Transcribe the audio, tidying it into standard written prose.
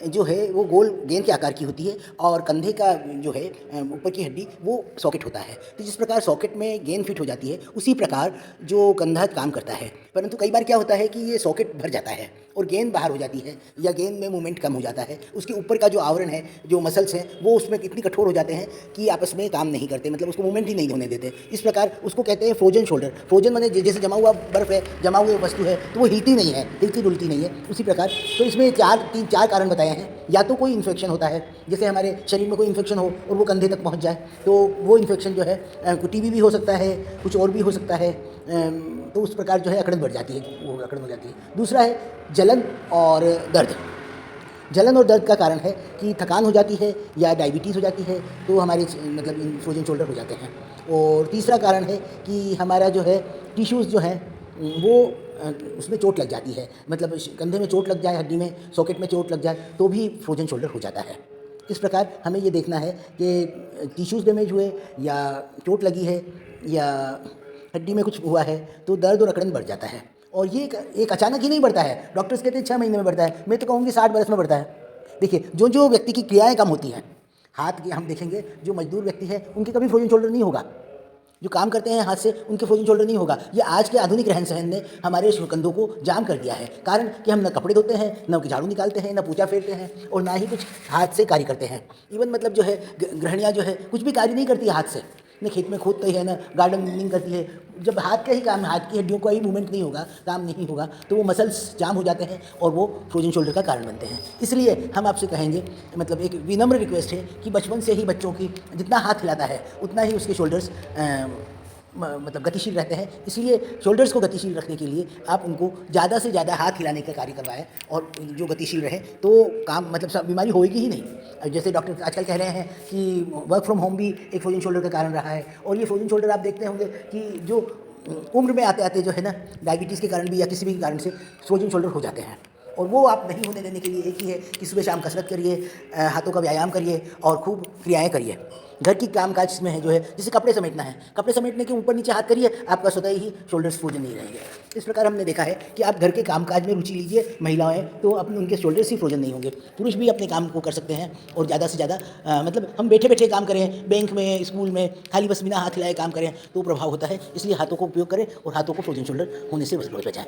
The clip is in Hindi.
जो है वो गोल गेंद के आकार की होती है और कंधे का जो है ऊपर की हड्डी वो सॉकेट होता है। तो जिस प्रकार सॉकेट में गेंद फिट हो जाती है उसी प्रकार जो कंधा काम करता है। परंतु कई बार क्या होता है कि ये सॉकेट भर जाता है और गेंद बाहर हो जाती है या गेंद में मूवमेंट कम हो जाता है। उसके ऊपर का जो आवरण है, जो मसल्स हैं, वो उसमें इतनी कठोर हो जाते हैं कि आपस में काम नहीं करते, मतलब उसको मूवमेंट ही नहीं होने देते। इस प्रकार उसको कहते हैं फ्रोजन शोल्डर। फ्रोजन माने जैसे जमा हुआ बर्फ़ है, जमा हुई वस्तु है, तो वो हिलती नहीं है, हिलती डुलती नहीं है। उसी प्रकार तो इसमें चार कारण बताए हैं। या तो कोई इन्फेक्शन होता है, जैसे हमारे शरीर में कोई इन्फेक्शन हो और वो कंधे तक पहुंच जाए, तो वो इन्फेक्शन जो है टीबी भी हो सकता है, कुछ और भी हो सकता है। तो उस प्रकार जो है अकड़न बढ़ जाती है, वो अकड़न हो जाती है। दूसरा है जलन और दर्द। जलन और दर्द का कारण है कि थकान हो जाती है या डायबिटीज़ हो जाती है, तो हमारे मतलब फ्रोजन शोल्डर हो जाते हैं। और तीसरा कारण है कि हमारा जो है टिश्यूज़ जो हैं वो उसमें चोट लग जाती है, मतलब कंधे में चोट लग जाए, हड्डी में, सॉकेट में चोट लग जाए, तो भी फ्रोजन शोल्डर हो जाता है। इस प्रकार हमें ये देखना है कि टिश्यूज़ डैमेज हुए या चोट लगी है या हड्डी में कुछ हुआ है, तो दर्द और अकड़न बढ़ जाता है। और ये एक अचानक ही नहीं बढ़ता है। डॉक्टर्स कहते हैं 6 महीने में बढ़ता है, मैं तो कहूँगी 60 बरस में बढ़ता है। देखिए, जो जो व्यक्ति की क्रियाएँ कम होती हैं, हाथ की हम देखेंगे, जो मजदूर व्यक्ति है उनके कभी फ्रोजन शोल्डर नहीं होगा। जो काम करते हैं हाथ से उनके फ्रोजन शोल्डर नहीं होगा। ये आज के आधुनिक रहन सहन ने हमारे कंधों को जाम कर दिया है। कारण कि हम न कपड़े धोते हैं, न झाड़ू निकालते हैं, न पोछा फेरते हैं और ना ही कुछ हाथ से कार्य करते हैं। इवन मतलब जो है गृहिणियाँ जो है कुछ भी कार्य नहीं करती हाथ से, न खेत में खोदती है, न गार्डनिंग करती है। जब हाथ का ही काम, हाथ की हड्डियों का ही मूवमेंट नहीं होगा, काम नहीं होगा, तो वो मसल्स जाम हो जाते हैं और वो फ्रोजन शोल्डर का कारण बनते हैं। इसलिए हम आपसे कहेंगे, मतलब एक विनम्र रिक्वेस्ट है कि बचपन से ही बच्चों की जितना हाथ हिलाता है उतना ही उसके शोल्डर्स मतलब गतिशील रहते हैं। इसलिए शोल्डर्स को गतिशील रखने के लिए आप उनको ज़्यादा से ज़्यादा हाथ हिलाने का कार्य करवाएं और जो गतिशील रहे तो काम मतलब सब बीमारी होएगी ही नहीं। जैसे डॉक्टर आजकल कह रहे हैं कि वर्क फ्रॉम होम भी एक फ्रोजन शोल्डर का कारण रहा है। और ये फ्रोजन शोल्डर आप देखते होंगे कि जो उम्र में आते आते जो है ना, डायबिटीज़ के कारण भी या किसी भी कारण से फ्रोजन शोल्डर हो जाते हैं। और वो आप नहीं होने देने के लिए एक ही है कि सुबह शाम कसरत करिए, हाथों का व्यायाम करिए और खूब क्रियाएं करिए। घर की कामकाज में है जो है, जैसे कपड़े समेटना है, कपड़े समेटने के ऊपर नीचे हाथ करिए, आपका स्वतः ही शोल्डर्स फ्रोजन नहीं रहेंगे। इस प्रकार हमने देखा है कि आप घर के कामकाज में रुचि लीजिए महिलाएं, तो अपने उनके शोल्डर्स ही फ्रोजन नहीं होंगे। पुरुष भी अपने काम को कर सकते हैं और ज़्यादा से ज़्यादा मतलब हम बैठे बैठे काम करें, बैंक में, स्कूल में, खाली बस बिना हाथ हिलाए काम करें तो प्रभाव होता है। इसलिए हाथों को उपयोग करें और हाथों को फ्रोजन शोल्डर होने से बचाएं।